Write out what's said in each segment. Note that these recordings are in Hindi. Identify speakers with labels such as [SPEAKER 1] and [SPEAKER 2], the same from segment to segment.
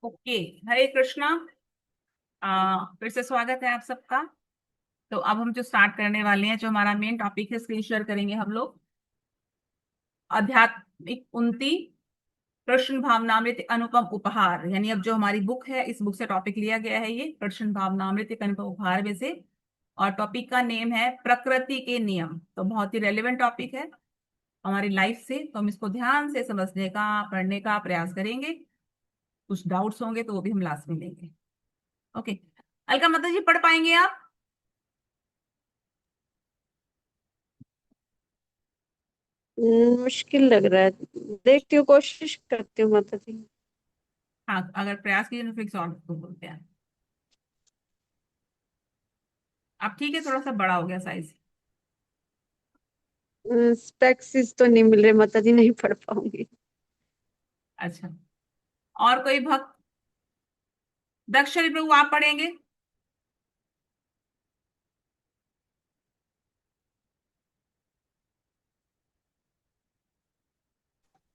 [SPEAKER 1] ओके। हरे कृष्णा। फिर से स्वागत है आप सबका। तो अब हम जो स्टार्ट करने वाले हैं, जो हमारा मेन टॉपिक है, स्क्रीन शेयर करेंगे हम लोग। आध्यात्मिक उन्नति, कृष्ण भावनामृत अनुपम उपहार। यानी अब जो हमारी बुक है, इस बुक से टॉपिक लिया गया है, ये कृष्ण भावनामृत एक अनुपम उपहार में से। और टॉपिक का नेम है प्रकृति के नियम। तो बहुत ही रेलेवेंट टॉपिक है हमारी लाइफ से, तो हम इसको ध्यान से समझने का, पढ़ने का प्रयास करेंगे। कुछ डाउट्स होंगे तो वो भी हम लास्ट में लेंगे। ओके। अलका माता जी, पढ़ पाएंगे आप?
[SPEAKER 2] मुश्किल लग रहा है। देखती हूँ, कोशिश करती हूँ माता जी।
[SPEAKER 1] हाँ, अगर प्रयास कीजिए तो फिक्स और तो बोलते हैं। अब ठीक है, थोड़ा सा बड़ा हो गया साइज।
[SPEAKER 2] स्पेक्सिस तो नहीं मिल रहे माता जी, नहीं पढ़ पाऊंगी।
[SPEAKER 1] अच्छा। और कोई भक्त? दक्षिण प्रभु, आप पढ़ेंगे?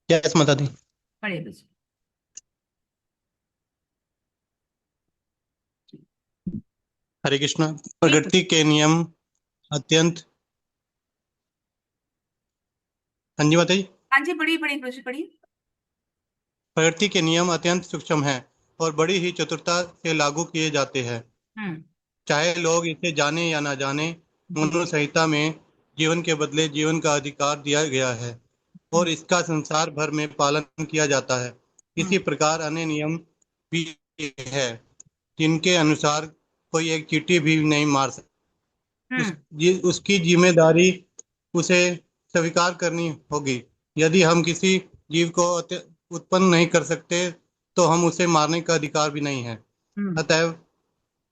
[SPEAKER 3] यस माता दी।
[SPEAKER 1] पढ़िए दीजिए।
[SPEAKER 3] हरे कृष्णा।
[SPEAKER 1] ठीक है।
[SPEAKER 3] प्रकृति के नियम अत्यंत। हाँ जी माता जी।
[SPEAKER 1] हाँ जी, पढ़िए पढ़िए पढ़िए पढ़िए।
[SPEAKER 3] प्रकृति के नियम अत्यंत सूक्ष्म हैं और बड़ी ही चतुरता से लागू किए जाते हैं।
[SPEAKER 1] हम्म।
[SPEAKER 3] चाहे लोग इसे जाने या ना जाने,
[SPEAKER 1] जी।
[SPEAKER 3] मनुष्य संहिता में जीवन के बदले जीवन का अधिकार दिया गया है और
[SPEAKER 1] हम्म।
[SPEAKER 3] इसका संसार भर में पालन किया जाता है।
[SPEAKER 1] हम्म।
[SPEAKER 3] इसी प्रकार अन्य नियम भी है जिनके अनुसार कोई एक चींटी भी नहीं मार सकता।
[SPEAKER 1] हम्म।
[SPEAKER 3] उसकी जिम्मेदारी उसे स्वीकार करनी होगी। यदि हम किसी जीव को उत्पन्न नहीं कर सकते तो हम उसे मारने का अधिकार भी नहीं है।
[SPEAKER 1] हम्म।
[SPEAKER 3] अतएव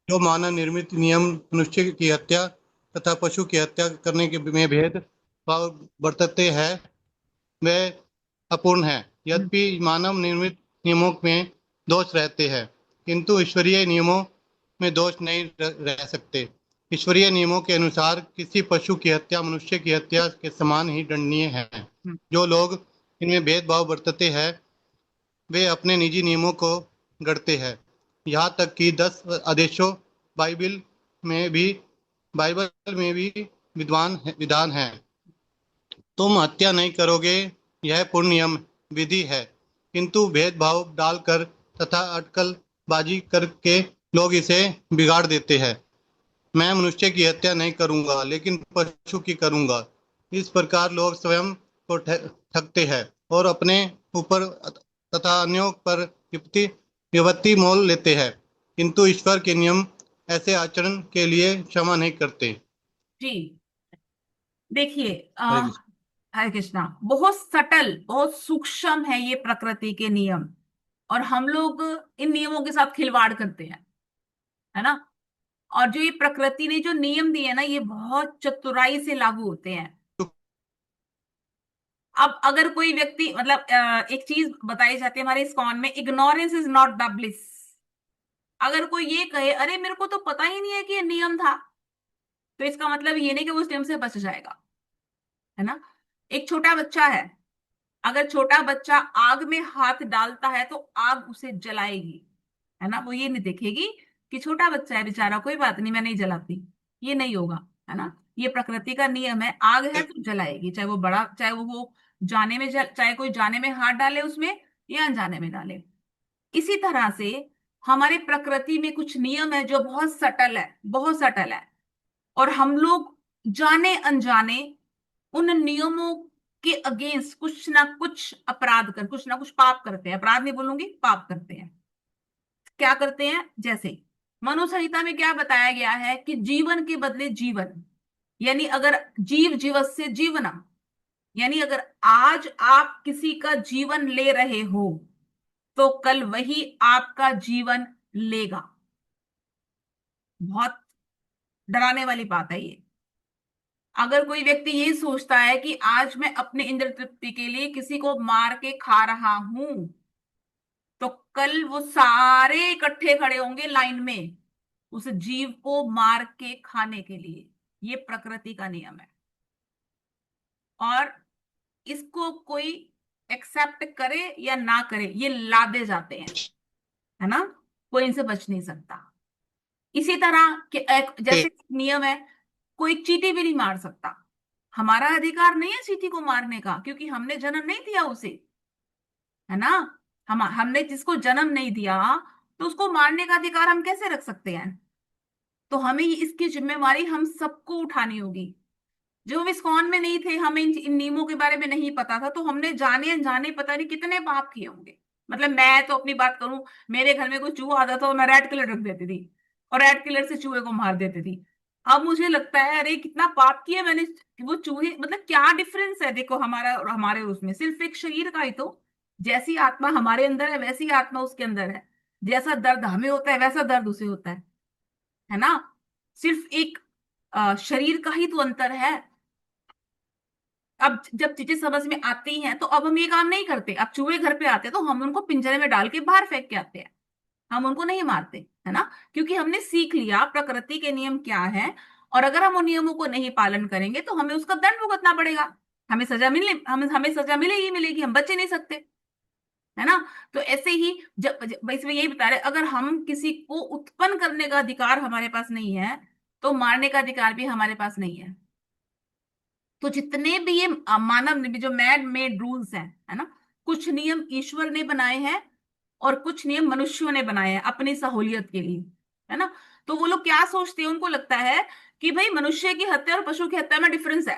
[SPEAKER 3] जो मानव निर्मित नियम मनुष्य की हत्या तथा पशु की हत्या करने के में भेद भाव बरतते हैं, वे अपूर्ण है।
[SPEAKER 1] हम्म।
[SPEAKER 3] यद्यपि मानव निर्मित नियमों में दोष रहते हैं, किंतु ईश्वरीय नियमों में दोष नहीं रह सकते। ईश्वरीय नियमों के अनुसार किसी पशु की हत्या मनुष्य की हत्या के समान ही दंडनीय है।
[SPEAKER 1] हम्म।
[SPEAKER 3] जो लोग इनमें भेदभाव बरतते हैं, वे अपने निजी नियमों को गढ़ते हैं। यहाँ तक कि 10 आदेशों बाइबल में भी बाइबल में भी विधान है। तुम हत्या नहीं करोगे, यह पूर्ण नियम विधि है, किंतु भेदभाव डालकर तथा अटकलबाजी करके लोग इसे बिगाड़ देते हैं। मैं मनुष्य की हत्या नहीं करूंगा लेकिन पशु की करूंगा। इस प्रकार लोग स्वयं को ठगते हैं और अपने ऊपर तथा अन्यों पर विपत्ति विपत्ति मोल लेते हैं, किंतु ईश्वर के नियम ऐसे आचरण के लिए क्षमा नहीं करते।
[SPEAKER 1] जी। देखिए,
[SPEAKER 3] हरे कृष्ण।
[SPEAKER 1] हरे कृष्णा। बहुत सटल, बहुत सूक्ष्म है ये प्रकृति के नियम। और हम लोग इन नियमों के साथ खिलवाड़ करते हैं, है ना। और जो ये प्रकृति ने जो नियम दिए हैं ना, ये बहुत चतुराई से लागू होते हैं। अब अगर कोई व्यक्ति, मतलब एक चीज बताई जाती है हमारे इस्कॉन में, ignorance is not the bliss. अगर कोई ये कहे, अरे मेरे को तो पता ही नहीं है कि ये नियम था, तो इसका मतलब ये नहीं कि वो उस नियम से बच जाएगा, है ना। एक छोटा बच्चा है, अगर छोटा बच्चा आग में हाथ डालता है तो आग उसे जलाएगी, है ना। वो ये नहीं देखेगी कि छोटा बच्चा है बेचारा, कोई बात नहीं, मैं नहीं जलाती। ये नहीं होगा, है ना। ये प्रकृति का नियम है, आग है तो जलाएगी, चाहे वो बड़ा, चाहे वो जाने में चाहे कोई जाने में हाथ डाले उसमें या अनजाने में डाले। इसी तरह से हमारे प्रकृति में कुछ नियम है जो बहुत सटल है, बहुत सटल है। और हम लोग जाने अनजाने उन नियमों के अगेंस्ट कुछ ना कुछ अपराध कर, कुछ ना कुछ पाप करते हैं। अपराध नहीं बोलूंगी, पाप करते हैं। क्या करते हैं? जैसे मनु संहिता में क्या बताया गया है कि जीवन के बदले जीवन। यानी अगर जीव जीवस्य जीवनम, यानी अगर आज आप किसी का जीवन ले रहे हो तो कल वही आपका जीवन लेगा। बहुत डराने वाली बात है ये। अगर कोई व्यक्ति ये सोचता है कि आज मैं अपने इंद्र तृप्ति के लिए किसी को मार के खा रहा हूं, तो कल वो सारे इकट्ठे खड़े होंगे लाइन में उस जीव को मार के खाने के लिए। ये प्रकृति का नियम है। और इसको कोई एक्सेप्ट करे या ना करे, ये लादे जाते हैं, है ना, कोई इनसे बच नहीं सकता। इसी तरह कि जैसे नियम है, कोई चींटी भी नहीं मार सकता। हमारा अधिकार नहीं है चींटी को मारने का, क्योंकि हमने जन्म नहीं दिया उसे, है ना। हमने जिसको जन्म नहीं दिया, तो उसको मारने का अधिकार हम कैसे रख सकते हैं। तो हमें इसकी जिम्मेवारी हम सबको उठानी होगी। जो हम इस्कॉन में नहीं थे, हमें इन नियमों के बारे में नहीं पता था, तो हमने जाने अनजाने पता नहीं कितने पाप किए होंगे। मतलब मैं तो अपनी बात करूं, मेरे घर में कोई चूहा आता था तो मैं रेड कलर रख देती थी और रेड कलर से चूहे को मार देती थी। अब मुझे लगता है अरे कितना पाप किया मैंने। वो चूहे, मतलब क्या डिफरेंस है देखो हमारा और हमारे उसमें, सिर्फ एक शरीर का ही तो। जैसी आत्मा हमारे अंदर है वैसी आत्मा उसके अंदर है। जैसा दर्द हमें होता है वैसा दर्द उसे होता है ना। सिर्फ एक शरीर का ही तो अंतर है। अब जब चीजें समझ में आती हैं तो अब हम ये काम नहीं करते। अब चूहे घर पे आते हैं तो हम उनको पिंजरे में डाल के बाहर फेंक के आते हैं, हम उनको नहीं मारते, है ना। क्योंकि हमने सीख लिया प्रकृति के नियम क्या है, और अगर हम उन नियमों को नहीं पालन करेंगे तो हमें उसका दंड भुगतना पड़ेगा। हमें सजा मिलेगी मिलेगी, हम बच ही नहीं सकते, है ना। तो ऐसे ही जब इसमें यही बता रहे, अगर हम किसी को उत्पन्न करने का अधिकार हमारे पास नहीं है, तो मारने का अधिकार भी हमारे पास नहीं है। तो जितने भी ये मानव ने भी जो मैन मेड रूल्स हैं, है ना, कुछ नियम ईश्वर ने बनाए हैं और कुछ नियम मनुष्यों ने बनाए हैं अपनी सहूलियत के लिए, है ना। तो वो लोग क्या सोचते हैं, उनको लगता है कि भाई मनुष्य की हत्या और पशु की हत्या में डिफरेंस है।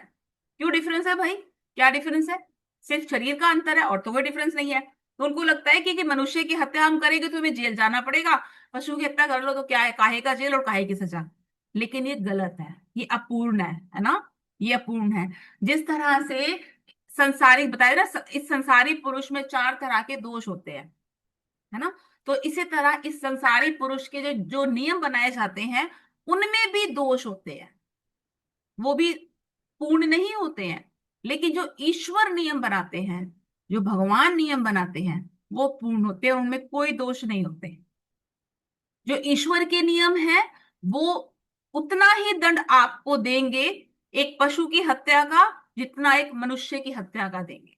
[SPEAKER 1] क्यों डिफरेंस है भाई, क्या डिफरेंस है। सिर्फ शरीर का अंतर है और तो कोई डिफरेंस नहीं है। तो उनको लगता है कि मनुष्य की हत्या हम करेंगे तो हमें जेल जाना पड़ेगा, पशु की हत्या कर लो तो क्या है, काहे का जेल और काहे की सजा। लेकिन ये गलत है, ये अपूर्ण है ना, ये अपूर्ण है। जिस तरह से संसारिक बताया ना, इस संसारी पुरुष में 4 तरह के दोष होते हैं, है ना। तो इसी तरह इस संसारी पुरुष के जो जो नियम बनाए जाते हैं उनमें भी दोष होते हैं, वो भी पूर्ण नहीं होते हैं। लेकिन जो ईश्वर नियम बनाते हैं, जो भगवान नियम बनाते हैं, वो पूर्ण होते हैं, उनमें कोई दोष नहीं होते। जो ईश्वर के नियम है वो उतना ही दंड आपको देंगे एक पशु की हत्या का, जितना एक मनुष्य की हत्या का देंगे।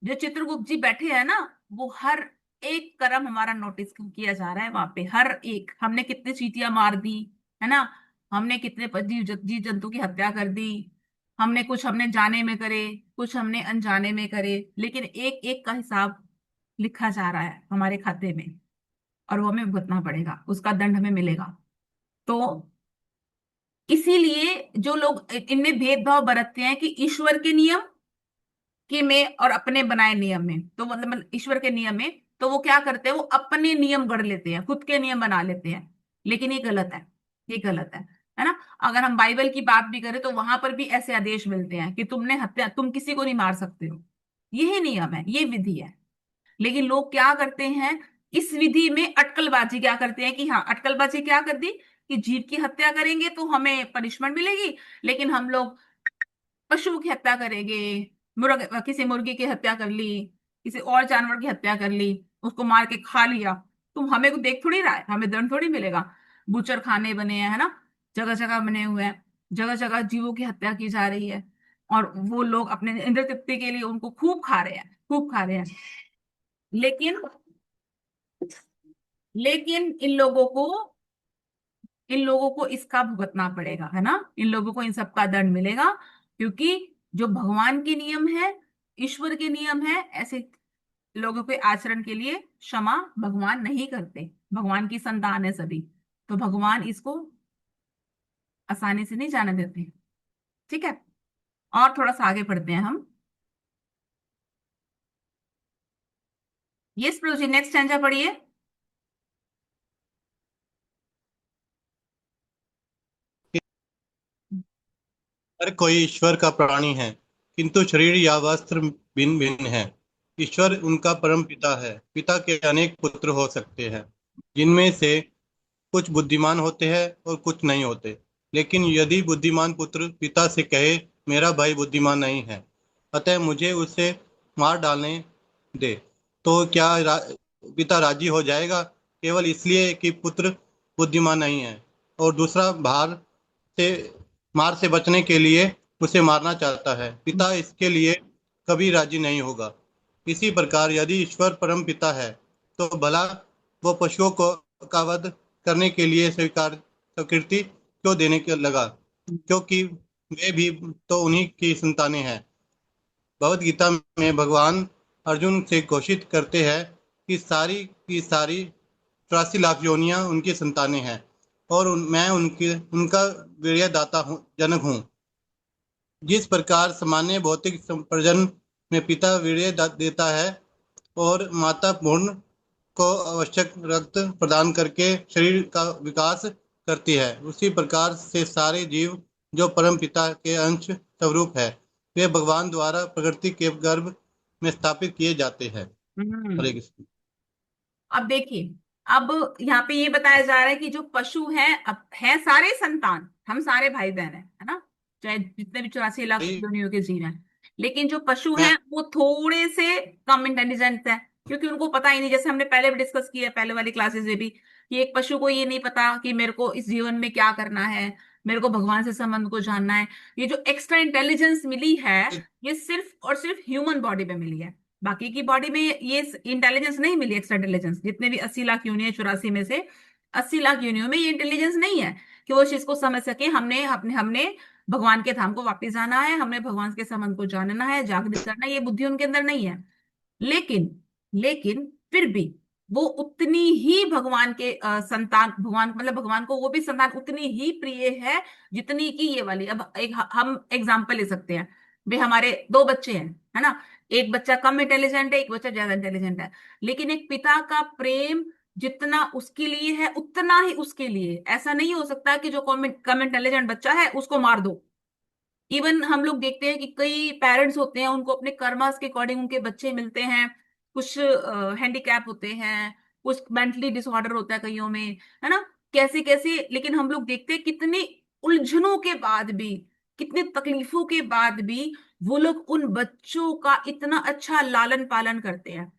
[SPEAKER 1] जो चित्रगुप्त जी बैठे हैं ना, वो हर एक कर्म हमारा नोटिस किया जा रहा है वहां पे। हर एक, हमने कितनी चींटियां मार दी, है ना, हमने कितने जीव जंतु की हत्या कर दी, हमने जाने में करे, कुछ हमने अनजाने में करे, लेकिन एक एक का हिसाब लिखा जा रहा है हमारे खाते में, और वो हमें भुगतना पड़ेगा, उसका दंड हमें मिलेगा। तो इसीलिए जो लोग इनमें भेदभाव बरतते हैं कि ईश्वर के नियम के में और अपने बनाए नियम में, तो मतलब ईश्वर के नियम में, तो वो क्या करते हैं, वो अपने नियम गढ़ लेते हैं, खुद के नियम बना लेते हैं। लेकिन ये गलत है, ये गलत है ना। अगर हम बाइबल की बात भी करें तो वहां पर भी ऐसे आदेश मिलते हैं कि तुम किसी को नहीं मार सकते हो। यही नियम है, ये विधि है। लेकिन लोग क्या करते हैं, इस विधि में अटकलबाजी क्या करते हैं कि हाँ, अटकलबाजी क्या कर दी कि जीव की हत्या करेंगे तो हमें पनिशमेंट मिलेगी, लेकिन हम लोग पशु की हत्या करेंगे, किसी मुर्गी की हत्या कर ली, किसी और जानवर की हत्या कर ली, उसको मार के खा लिया, तुम हमें को देख थोड़ी रहा है, हमें दंड थोड़ी मिलेगा। बूचर खाने बने हैं, है ना, जगह जगह बने हुए हैं, जगह जगह जीवों की हत्या की जा रही है, और वो लोग अपने इंद्र तृप्ति के लिए उनको खूब खा रहे हैं, खूब खा रहे हैं। लेकिन लेकिन इन लोगों को इसका भुगतना पड़ेगा, है ना। इन लोगों को इन सब का दंड मिलेगा, क्योंकि जो भगवान के नियम है, ईश्वर के नियम है, ऐसे लोगों के आचरण के लिए क्षमा भगवान नहीं करते। भगवान की संतान है सभी, तो भगवान इसको आसानी से नहीं जाने देते। ठीक है, और थोड़ा सा आगे पढ़ते हैं हम। यस प्रभु जी, नेक्स्ट स्टैंजा पढ़िए।
[SPEAKER 3] हर कोई ईश्वर का प्राणी है, किंतु शरीर या वस्त्र भिन्न भिन्न है। ईश्वर उनका परम पिता है। पिता के अनेक पुत्र हो सकते हैं, जिनमें से कुछ बुद्धिमान होते हैं और कुछ नहीं होते। लेकिन यदि बुद्धिमान पुत्र पिता से कहे, मेरा भाई बुद्धिमान नहीं है, अतः मुझे उसे मार डालने दे, तो क्या पिता राजी हो जाएगा, केवल इसलिए कि पुत्र बुद्धिमान नहीं है और दूसरा से मार से बचने के लिए उसे मारना चाहता है। पिता इसके लिए कभी राजी नहीं होगा। इसी प्रकार यदि ईश्वर परम पिता है तो भला वो पशुओं को का वध करने के लिए स्वीकृति क्यों देने के लगा, क्योंकि वे भी तो उन्हीं की संतानें हैं। भगवत गीता में भगवान अर्जुन से घोषित करते हैं कि सारी 84 लाख योनियां उनकी संतानें हैं और मैं उनका वीर्यदाता हूँ, जनक हूँ। जिस प्रकार सामान्य भौतिक प्रजनन में पिता देता है और माता भ्रूण को आवश्यक रक्त प्रदान करके शरीर का विकास करती है, उसी प्रकार से सारे जीव जो परम पिता के अंश स्वरूप है, वे भगवान द्वारा प्रकृति के गर्भ में स्थापित किए जाते हैं। हरे
[SPEAKER 1] हम्म।
[SPEAKER 3] कृष्ण।
[SPEAKER 1] अब देखिए, अब यहाँ पे ये बताया जा रहा है कि जो पशु हैं, अब है सारे संतान, हम सारे भाई बहन हैं, है ना, चाहे जितने भी 84 लाख योनियों के जीव हैं। लेकिन जो पशु
[SPEAKER 3] मैं
[SPEAKER 1] हैं वो थोड़े से कम इंटेलिजेंट है, क्योंकि उनको पता ही नहीं, जैसे हमने पहले भी डिस्कस किया है पहले वाली क्लासेस में भी, कि एक पशु को ये नहीं पता कि मेरे को इस जीवन में क्या करना है, मेरे को भगवान से संबंध को जानना है। ये जो एक्स्ट्रा इंटेलिजेंस मिली है, ये सिर्फ और सिर्फ ह्यूमन बॉडी में मिली है। बाकी की बॉडी में ये इंटेलिजेंस नहीं मिली, एक्स्ट्रा इंटेलिजेंस। जितने भी 80 लाख यूनियन 84 में से 80 लाख यूनियन में ये इंटेलिजेंस नहीं है कि वो इस चीज को समझ सके, हमने अपने हमने भगवान के धाम को वापस जाना है, हमने भगवान के संबंध को जानना है, जागृत करना है, ये बुद्धि उनके अंदर नहीं है। लेकिन लेकिन फिर भी वो उतनी ही भगवान के संतान, भगवान मतलब भगवान को वो भी संतान उतनी ही प्रिय है जितनी कि ये वाली। अब एक हम एग्जांपल ले सकते हैं। वे हमारे दो बच्चे हैं, है ना, एक बच्चा कम इंटेलिजेंट है, एक बच्चा ज्यादा इंटेलिजेंट है, लेकिन एक पिता का प्रेम जितना उसके लिए है उतना ही उसके लिए। ऐसा नहीं हो सकता कि जो कम इंटेलिजेंट बच्चा है उसको मार दो। इवन हम लोग देखते हैं कि कई पेरेंट्स होते हैं, उनको अपने कर्मास के अकॉर्डिंग उनके बच्चे मिलते हैं। कुछ हैंडीकैप होते हैं, कुछ मेंटली डिसऑर्डर होता है कईयों में, है ना, कैसे कैसे। लेकिन हम लोग देखते हैं कितनी उलझनों के बाद भी, कितनी तकलीफों के बाद भी वो लोग उन बच्चों का इतना अच्छा लालन पालन करते हैं।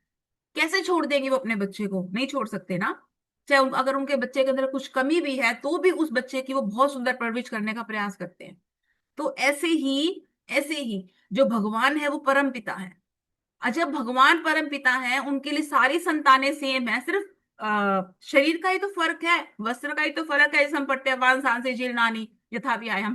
[SPEAKER 1] कैसे छोड़ देंगे वो अपने बच्चे को? नहीं छोड़ सकते ना। चाहे अगर उनके बच्चे के अंदर कुछ कमी भी है तो भी उस बच्चे की वो बहुत सुंदर परवरिश करने का प्रयास करते हैं। तो ऐसे ही जो भगवान है वो परम पिता है। और जब भगवान परम पिता है, उनके लिए सारी संतानें सेम है, सिर्फ शरीर का ही तो फर्क है, वस्त्र का ही तो फर्क है। जैसे हम पढ़ते हैं वान सांसे जीर्णानि यथा भी आए, हम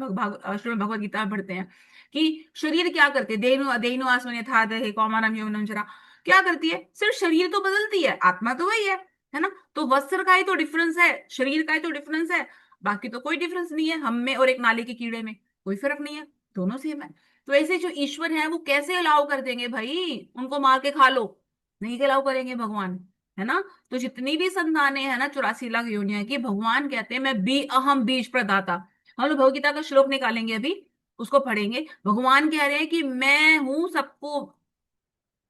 [SPEAKER 1] श्रीमद् भगवद गीता में पढ़ते हैं कि शरीर क्या करते हैं, देनु देनु आसवन यथा दहे कौमारम यौवनम जरा, क्या करती है? सिर्फ शरीर तो बदलती है, आत्मा तो वही है ना। तो वस्त्र का ही तो डिफरेंस है, शरीर का ही तो डिफरेंस है, बाकी तो कोई डिफरेंस नहीं है हम में और एक नाली के कीड़े में, कोई फर्क नहीं है, दोनों सेम है। तो ऐसे जो ईश्वर है वो कैसे अलाउ कर देंगे भाई उनको मार के खा लो? नहीं अलाउ करेंगे भगवान, है ना। तो जितनी भी संतानें हैं ना 84 लाख योनिया की, भगवान कहते हैं मैं बी अहम बीज प्रदाता। हम लोग भगवद गीता का श्लोक निकालेंगे अभी, उसको पढ़ेंगे। भगवान कह रहे हैं कि मैं हूं सबको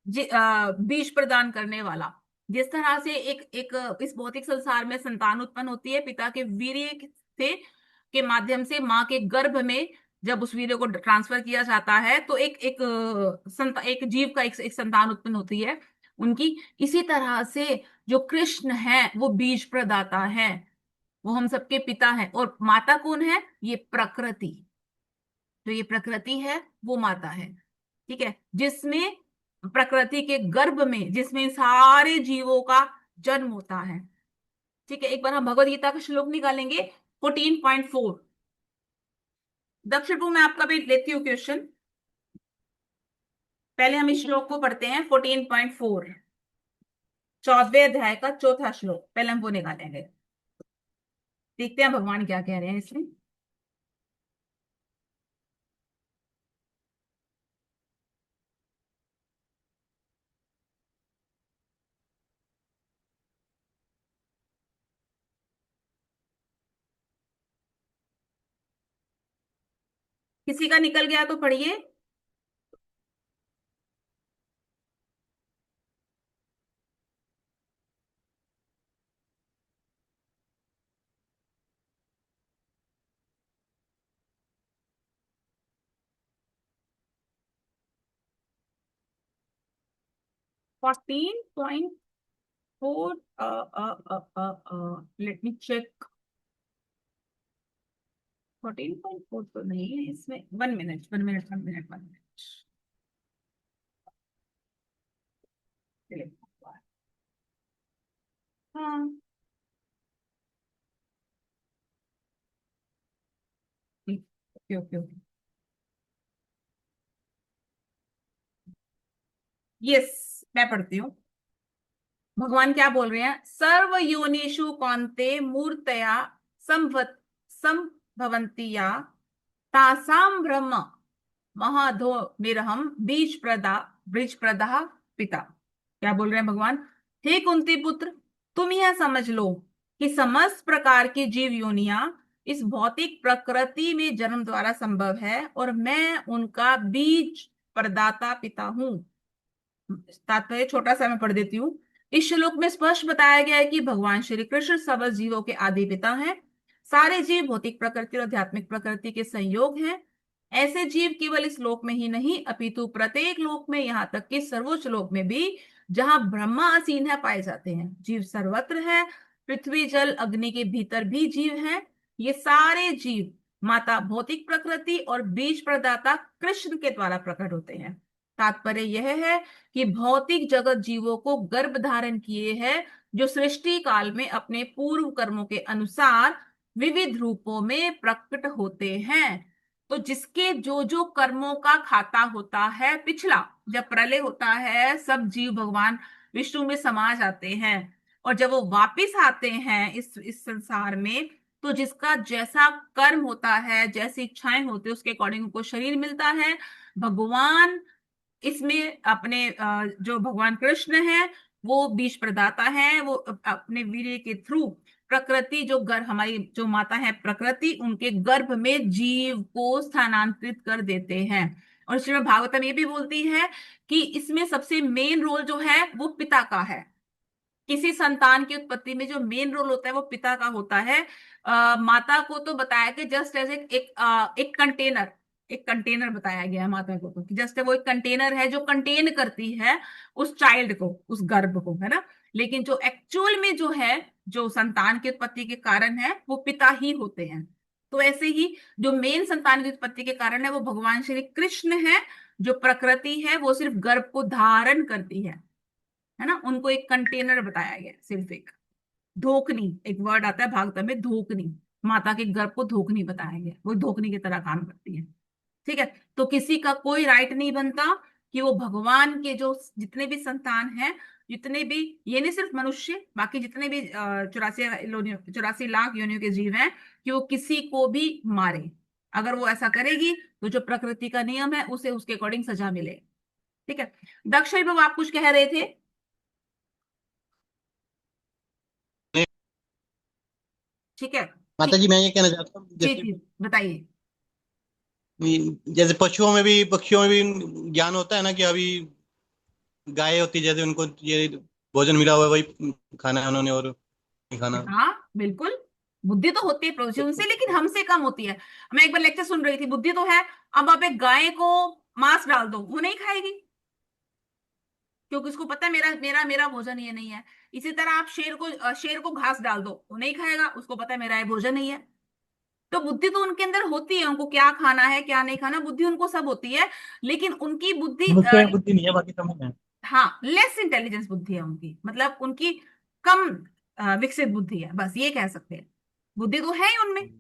[SPEAKER 1] बीज प्रदान करने वाला। जिस तरह से एक एक इस भौतिक संसार में संतान उत्पन्न होती है पिता के वीर्य से, के माध्यम से माँ के गर्भ में, जब उस वीर्य को ट्रांसफर किया जाता है तो एक जीव का एक संतान उत्पन्न होती है उनकी। इसी तरह से जो कृष्ण है वो बीज प्रदाता है, वो हम सबके पिता है। और माता कौन है? ये प्रकृति। जो ये प्रकृति है वो माता है, ठीक है, जिसमें प्रकृति के गर्भ में जिसमें सारे जीवों का जन्म होता है। ठीक है, एक बार हम भगवत गीता का श्लोक निकालेंगे 14.4। दक्षिण को मैं आपका भी लेती हूँ क्वेश्चन। पहले हम इस श्लोक को पढ़ते हैं 14.4, 14वें अध्याय का चौथा श्लोक, पहले हम वो निकालेंगे। देखते हैं भगवान क्या कह रहे हैं इसमें। किसी का निकल गया तो पढ़िए। 14.4, लेट मी चेक। 14.4 तो नहीं है इसमें। 1 मिनट 1 मिनट 1 मिनट 1 मिनट। हाँ, ओके ओके ओके। यस, मैं पढ़ती हूँ। भगवान क्या बोल रहे हैं? सर्व योनिषु कौन्ते मूर्तया संभव संभवन्ति या तासाम ब्रह्म महाधो निरहम बीज प्रदा पिता। क्या बोल रहे हैं भगवान? हे कुंती पुत्र, तुम यह समझ लो कि समस्त प्रकार की जीव योनियां इस भौतिक प्रकृति में जन्म द्वारा संभव है और मैं उनका बीज प्रदाता पिता हूँ। तात्पर्य छोटा सा मैं पढ़ देती हूँ। इस श्लोक में स्पष्ट बताया गया है कि भगवान श्री कृष्ण समस्त जीवों के आदि पिता हैं। सारे जीव भौतिक प्रकृति और आध्यात्मिक प्रकृति के संयोग हैं। ऐसे जीव केवल इस लोक में ही नहीं अपितु प्रत्येक लोक में, यहाँ तक कि सर्वोच्च लोक में भी जहाँ ब्रह्मा आसीन है, पाए जाते हैं। जीव सर्वत्र है। पृथ्वी जल अग्नि के भीतर भी जीव हैं। ये सारे जीव माता भौतिक प्रकृति और बीज प्रदाता कृष्ण के द्वारा प्रकट होते हैं। तात्पर्य यह है कि भौतिक जगत जीवों को गर्भ धारण किए है, जो सृष्टि काल में अपने पूर्व कर्मों के अनुसार विविध रूपों में प्रकट होते हैं। तो जिसके जो जो कर्मों का खाता होता है, पिछला जब प्रलय होता है, सब जीव भगवान विष्णु में समा जाते हैं। और जब वो वापिस आते हैं इस संसार में, तो जिसका जैसा कर्म होता है, जैसी इच्छाएं होती है, उसके अकॉर्डिंग उनको शरीर मिलता है। भगवान इसमें अपने जो भगवान कृष्ण है, वो बीज प्रदाता है। वो अपने वीर्य के थ्रू प्रकृति, जो गर्भ, हमारी जो माता है प्रकृति, उनके गर्भ में जीव को स्थानांतरित कर देते हैं। और श्रीमद् भागवतम ये भी बोलती है कि इसमें सबसे मेन रोल जो है वो पिता का है। किसी संतान की उत्पत्ति में जो मेन रोल होता है वो पिता का होता है। माता को तो बताया कि जस्ट एज एक कंटेनर, एक कंटेनर बताया गया है माता को, तो जस्ट वो एक कंटेनर है जो कंटेन करती है उस चाइल्ड को, उस गर्भ को, है ना। लेकिन जो एक्चुअल में जो है, जो संतान की उत्पत्ति के कारण है, वो पिता ही होते हैं। तो ऐसे ही जो मेन संतान की उत्पत्ति के कारण है वो भगवान श्री कृष्ण है। जो प्रकृति है वो सिर्फ गर्भ को धारण करती है ना। उनको एक कंटेनर बताया गया, सिर्फ एक धोकनी, एक वर्ड आता है भागवत में, धोकनी। माता के गर्भ को धोकनी बताया गया, वो धोकनी की तरह काम करती है। ठीक है। तो किसी का कोई राइट नहीं बनता कि वो भगवान के जो जितने भी संतान हैं, जितने भी, ये नहीं सिर्फ मनुष्य, बाकी जितने भी 84 लाख योनियों के जीव हैं, कि वो किसी को भी मारे। अगर वो ऐसा करेगी तो जो प्रकृति का नियम है उसे उसके अकॉर्डिंग सजा मिले। ठीक है। दक्ष बाबू, आप कुछ कह रहे थे? ठीक है।
[SPEAKER 3] माता
[SPEAKER 1] ठीक।
[SPEAKER 3] जी, मैं ये कहना चाहता हूँ,
[SPEAKER 1] जी जी, बताइए।
[SPEAKER 3] जैसे पशुओं में भी, पक्षियों में भी ज्ञान होता है ना, कि अभी गाय होती है, जैसे उनको ये भोजन मिला हुआ है वही खाना है उन्होंने, और नहीं खाना।
[SPEAKER 1] हाँ बिल्कुल, बुद्धि तो होती है पड़ोसी उनसे, लेकिन हमसे कम होती है। मैं एक बार लेक्चर सुन रही थी, बुद्धि तो है। अब आप एक गाय को मांस डाल दो, वो नहीं खाएगी, क्योंकि उसको पता है मेरा मेरा मेरा भोजन ये नहीं है। इसी तरह आप शेर को घास डाल दो, वो नहीं खाएगा, उसको पता है मेरा ये भोजन नहीं है। तो बुद्धि तो उनके अंदर होती है, उनको क्या खाना है क्या नहीं खाना, बुद्धि उनको सब होती है। लेकिन उनकी बुद्धि
[SPEAKER 3] मनुष्य में बुद्धि नहीं है, बाकी सब में है।
[SPEAKER 1] हाँ, लेस इंटेलिजेंस बुद्धि है उनकी, मतलब उनकी कम विकसित बुद्धि है, बस ये कह सकते हैं। बुद्धि तो है ही उनमें,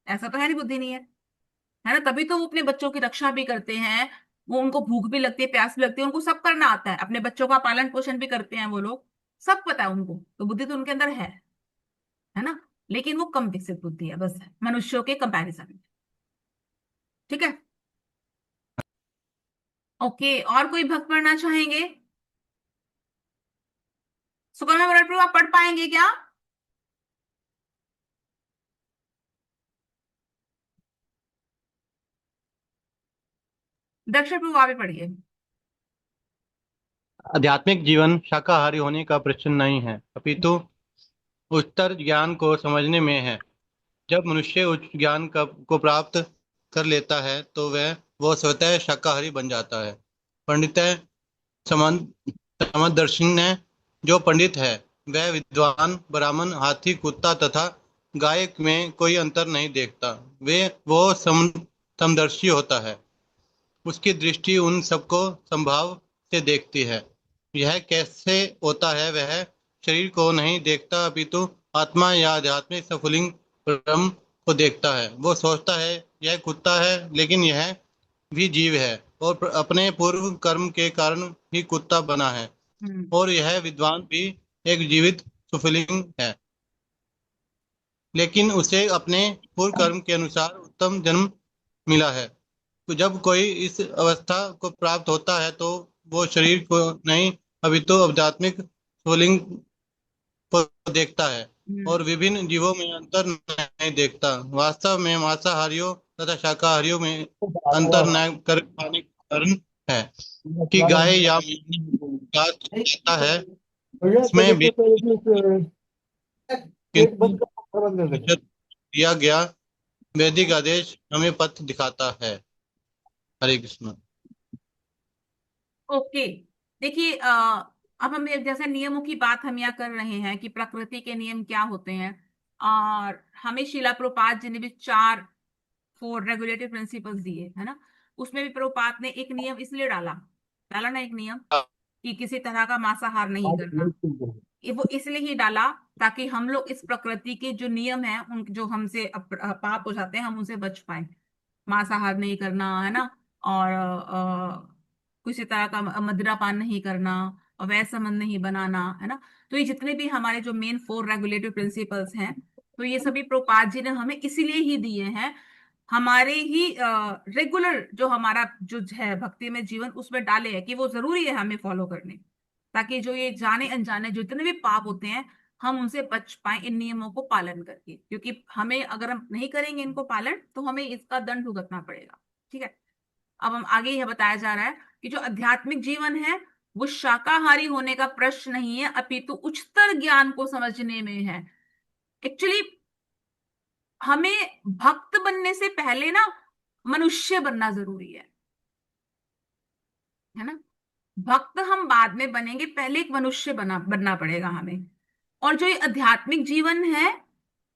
[SPEAKER 1] ऐसा तो है नहीं बुद्धि नहीं है ना। तभी तो वो अपने बच्चों की रक्षा भी करते हैं। वो, उनको भूख भी लगती है, प्यास भी लगती है, उनको सब करना आता है, अपने बच्चों का पालन पोषण भी करते हैं वो लोग, सब पता है उनको। तो बुद्धि तो उनके अंदर है ना। लेकिन वो कम विकसित बुद्धि है, बस मनुष्यों के कंपैरिजन में। ठीक है। ओके, और कोई भक्त पढ़ना चाहेंगे? सुकन्या मुरारी प्रभु, आप पढ़ पाएंगे क्या? दक्षिण प्रभु, आप भी पढ़िए।
[SPEAKER 3] आध्यात्मिक जीवन शाकाहारी होने का प्रश्न नहीं है, अपितु उच्चतर ज्ञान को समझने में है। जब मनुष्य उच्च ज्ञान को प्राप्त कर लेता है तो वो स्वतः शाकाहारी बन जाता है। पंडित समदर्शी जो पंडित है, वह विद्वान ब्राह्मण, हाथी, कुत्ता तथा गाय में कोई अंतर नहीं देखता। वो समदर्शी होता है। उसकी दृष्टि उन सबको संभाव से देखती है। यह कैसे होता है, वह शरीर को नहीं देखता अपितु आत्मा या आध्यात्मिक सफुलिंग ब्रह्म को देखता है। वो सोचता है यह कुत्ता है, लेकिन यह भी जीव है और अपने पूर्व कर्म के कारण ही कुत्ता बना है।
[SPEAKER 1] हम्म।
[SPEAKER 3] और यह विद्वान भी एक जीवित सुफलिंग है, लेकिन उसे अपने पूर्व कर्म के अनुसार उत्तम जन्म मिला है। तो जब कोई इस अवस्था को प्राप्त होता है तो वो शरीर को नहीं अपितु आध्यात्मिक स्वलिंग को देखता है
[SPEAKER 1] हम्म।
[SPEAKER 3] और विभिन्न जीवों में अंतर नहीं देखता। वास्तव में मांसाहारियों तथा शाकाहारियों में अंतर न कर पाने का कारण है कि गाय या घास खाता है, इसमें भी किंतु उपनिषद दिया गया वैदिक आदेश हमें पथ दिखाता है। हरे कृष्ण।
[SPEAKER 1] ओके। देखिए, अब हम जैसे नियमों की बात हम यहाँ कर रहे हैं कि प्रकृति के नियम क्या होते हैं, और हमें शिला प्रभुपाद जी ने भी 4 रेगुलेटरी प्रिंसिपल्स दिए है ना। उसमें भी प्रभुपाद ने एक नियम इसलिए डाला, डाला ना एक नियम, कि किसी तरह का मांसाहार नहीं करना। वो इसलिए ही डाला ताकि हम लोग इस प्रकृति के जो नियम है, उन जो हमसे पाप हो जाते हैं, हम उनसे बच पाए। मांसाहार नहीं करना है ना, और किसी तरह का मदिरा पान नहीं करना, अवैध संबंध नहीं बनाना है ना। तो ये जितने भी हमारे जो मेन 4 रेगुलेटरी प्रिंसिपल्स हैं, तो ये सभी प्रभुपाद जी ने हमें इसीलिए ही दिए हैं। हमारे ही रेगुलर जो हमारा जो है भक्ति में जीवन, उसमें डाले हैं कि वो जरूरी है हमें फॉलो करने, ताकि जो ये जाने अनजाने जितने भी पाप होते हैं, हम उनसे बच पाए इन नियमों को पालन करके। क्योंकि हमें, अगर हम नहीं करेंगे इनको पालन, तो हमें इसका दंड भुगतना पड़ेगा। ठीक है। अब हम आगे यह बताया जा रहा है कि जो आध्यात्मिक जीवन है, वो शाकाहारी होने का प्रश्न नहीं है, अपितु उच्चतर ज्ञान को समझने में है। एक्चुअली हमें भक्त बनने से पहले ना मनुष्य बनना जरूरी है ना। भक्त हम बाद में बनेंगे, पहले एक मनुष्य बनना पड़ेगा हमें। और जो ये आध्यात्मिक जीवन है,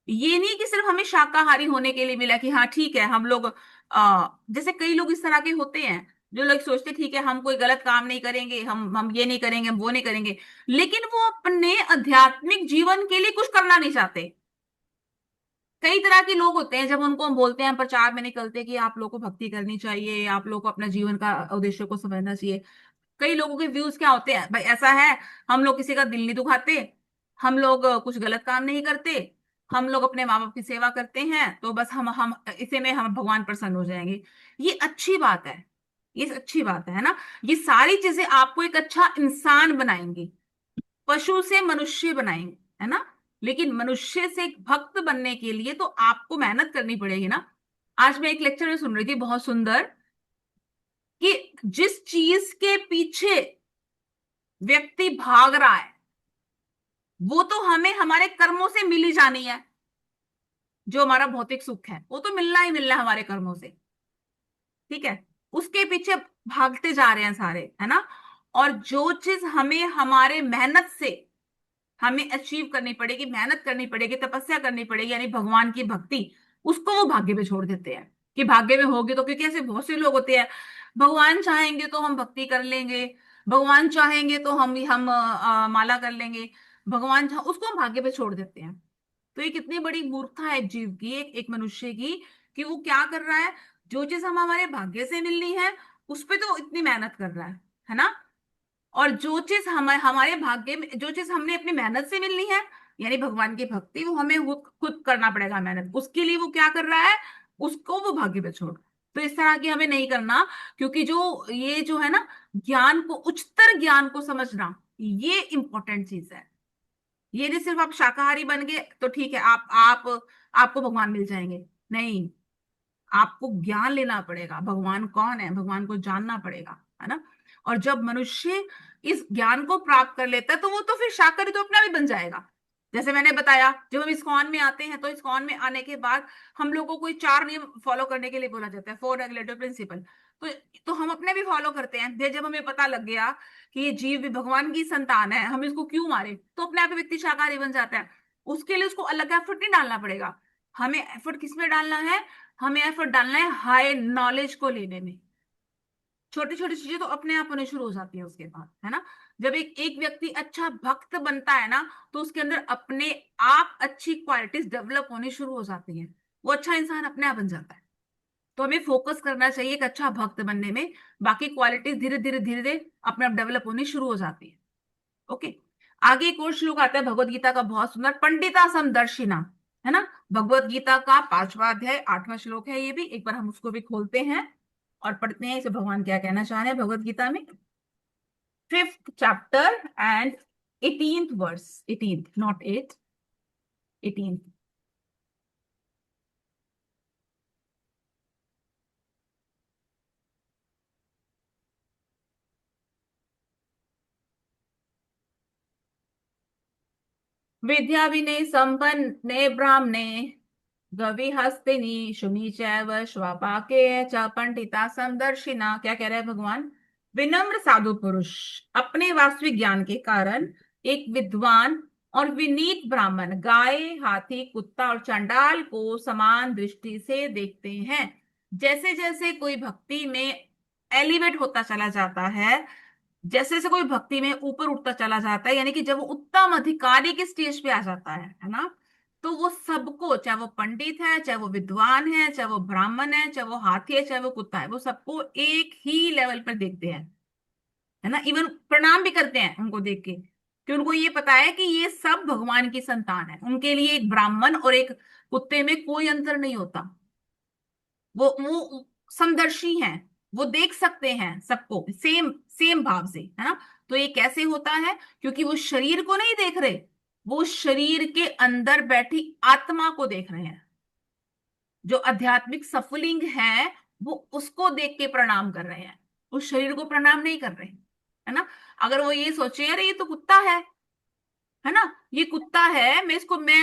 [SPEAKER 1] ये नहीं कि सिर्फ हमें शाकाहारी होने के लिए मिला कि हाँ ठीक है हम लोग, जैसे कई लोग इस तरह के होते हैं, जो लोग सोचते ठीक है हम कोई गलत काम नहीं करेंगे, हम ये नहीं करेंगे, हम वो नहीं करेंगे, लेकिन वो अपने आध्यात्मिक जीवन के लिए कुछ करना नहीं चाहते। कई तरह के लोग होते हैं, जब उनको हम बोलते हैं, प्रचार में निकलते हैं कि आप लोगों को भक्ति करनी चाहिए, आप लोगों को अपना जीवन का उद्देश्य को समझना चाहिए। कई लोगों के व्यूज क्या होते हैं, भाई ऐसा है, हम लोग किसी का दिल नहीं दुखाते, हम लोग कुछ गलत काम नहीं करते, हम लोग अपने माँ बाप की सेवा करते हैं, तो बस हम इसे में हम भगवान प्रसन्न हो जाएंगे। ये अच्छी बात है, ये अच्छी बात है ना। ये सारी चीजें आपको एक अच्छा इंसान बनाएंगी, पशु से मनुष्य बनाएंगे, है ना। लेकिन मनुष्य से एक भक्त बनने के लिए तो आपको मेहनत करनी पड़ेगी ना। आज मैं एक लेक्चर में सुन रही थी, बहुत सुंदर, कि जिस चीज के पीछे व्यक्ति भाग रहा है, वो तो हमें हमारे कर्मों से मिल ही जानी है। जो हमारा भौतिक सुख है, वो तो मिलना ही मिलना है हमारे कर्मों से। ठीक है। उसके पीछे भागते जा रहे हैं सारे, है ना। और जो चीज हमें हमारे मेहनत से हमें अचीव करनी पड़ेगी, मेहनत करनी पड़ेगी, तपस्या करनी पड़ेगी, यानी भगवान की भक्ति, उसको वो भाग्य पे छोड़ देते हैं कि भाग्य में होगी तो। क्योंकि ऐसे बहुत से लोग होते हैं, भगवान चाहेंगे तो हम भक्ति कर लेंगे, भगवान चाहेंगे तो हम माला कर लेंगे, भगवान उसको हम भाग्य पे छोड़ देते हैं। तो ये कितनी बड़ी मूर्खता है एक जीव की, एक मनुष्य की, कि वो क्या कर रहा है, जो चीज हम हमारे भाग्य से मिलनी है उस पे तो इतनी मेहनत कर रहा है ना। और जो चीज हमारे भाग्य में, जो चीज हमने अपनी मेहनत से मिलनी है, यानी भगवान की भक्ति, वो हमें खुद खुद करना पड़ेगा मेहनत, उसके लिए वो क्या कर रहा है, उसको वो भाग्य पे छोड़। तो इस तरह की हमें नहीं करना। क्योंकि जो ये जो है ना, ज्ञान को, उच्चतर ज्ञान को समझना, ये इंपॉर्टेंट चीज है। ये नहीं सिर्फ आप शाकाहारी बन गए तो ठीक है, आप आपको भगवान मिल जाएंगे, नहीं। आपको ज्ञान लेना पड़ेगा, भगवान कौन है, भगवान को जानना पड़ेगा, है ना। और जब मनुष्य इस ज्ञान को प्राप्त कर लेता है, तो वो तो फिर शाकाहारी तो अपना भी बन जाएगा। जैसे मैंने बताया, जब हम इस्कॉन में आते हैं, तो इस्कॉन में आने के बाद हम लोगों को कोई 4 नियम फॉलो करने के लिए बोला जाता है, 4 रेगुलेटरी प्रिंसिपल। तो हम अपने भी फॉलो करते हैं। फिर जब हमें पता लग गया कि ये जीव भी भगवान की संतान है, हम इसको क्यों मारे, तो अपने आप ही व्यक्ति शाकाहारी बन जाता है। उसके लिए उसको अलग एफर्ट नहीं डालना पड़ेगा। हमें एफर्ट किस में डालना है, हमें एफर्ट डालना है हाई नॉलेज को लेने में। छोटी छोटी चीजें तो अपने आप होने शुरू हो जाती है उसके बाद, है ना। जब एक एक व्यक्ति अच्छा भक्त बनता है ना, तो उसके अंदर अपने आप अच्छी क्वालिटीज डेवलप होनी शुरू हो जाती हैं। वो अच्छा इंसान अपने आप बन जाता है। तो हमें फोकस करना चाहिए एक अच्छा भक्त बनने में। बाकी क्वालिटीज धीरे धीरे धीरे धीरे अपने आप डेवलप होनी शुरू हो जाती है। ओके। आगे एक और श्लोक आता है भगवत गीता का, बहुत सुंदर, पंडिता समदर्शिना, है ना। भगवत गीता का 5वां अध्याय 8वां श्लोक है ये भी। एक बार हम उसको भी खोलते हैं और पढ़ते हैं इसे भगवान क्या कहना चाह रहे हैं भगवत गीता में। 5th chapter and 18th verse, 18th, not 8, 18th. विद्या विनय संपन्ने ब्राह्मणे गविहस्तिनि शुनि चैव श्वापाके च पंडिता समदर्शिना। क्या कह रहे हैं भगवान? विनम्र साधु पुरुष अपने वास्तविक ज्ञान के कारण एक विद्वान और विनीत ब्राह्मण गाय, हाथी, कुत्ता और चंडाल को समान दृष्टि से देखते हैं। जैसे जैसे कोई भक्ति में एलिवेट होता चला जाता है, जैसे जैसे कोई भक्ति में ऊपर उठता चला जाता है, यानी कि जब वो उत्तम अधिकारी के स्टेज पे आ जाता है ना, तो वो सबको, चाहे वो पंडित है, चाहे वो विद्वान है, चाहे वो ब्राह्मण है, चाहे वो हाथी है, चाहे वो कुत्ता है, वो सबको एक ही लेवल पर देखते हैं, है ना। इवन प्रणाम भी करते हैं उनको देख के, कि उनको ये पता है कि ये सब भगवान की संतान है। उनके लिए एक ब्राह्मण और एक कुत्ते में कोई अंतर नहीं होता। वो समदर्शी हैं, वो देख सकते हैं सबको सेम सेम भाव से, है ना। तो ये कैसे होता है? क्योंकि वो शरीर को नहीं देख रहे, वो शरीर के अंदर बैठी आत्मा को देख रहे हैं। जो आध्यात्मिक सफलिंग है, वो उसको देख के प्रणाम कर रहे हैं, उस शरीर को प्रणाम नहीं कर रहे, है ना। अगर वो ये सोचे अरे ये तो कुत्ता है ना, ये कुत्ता है, मैं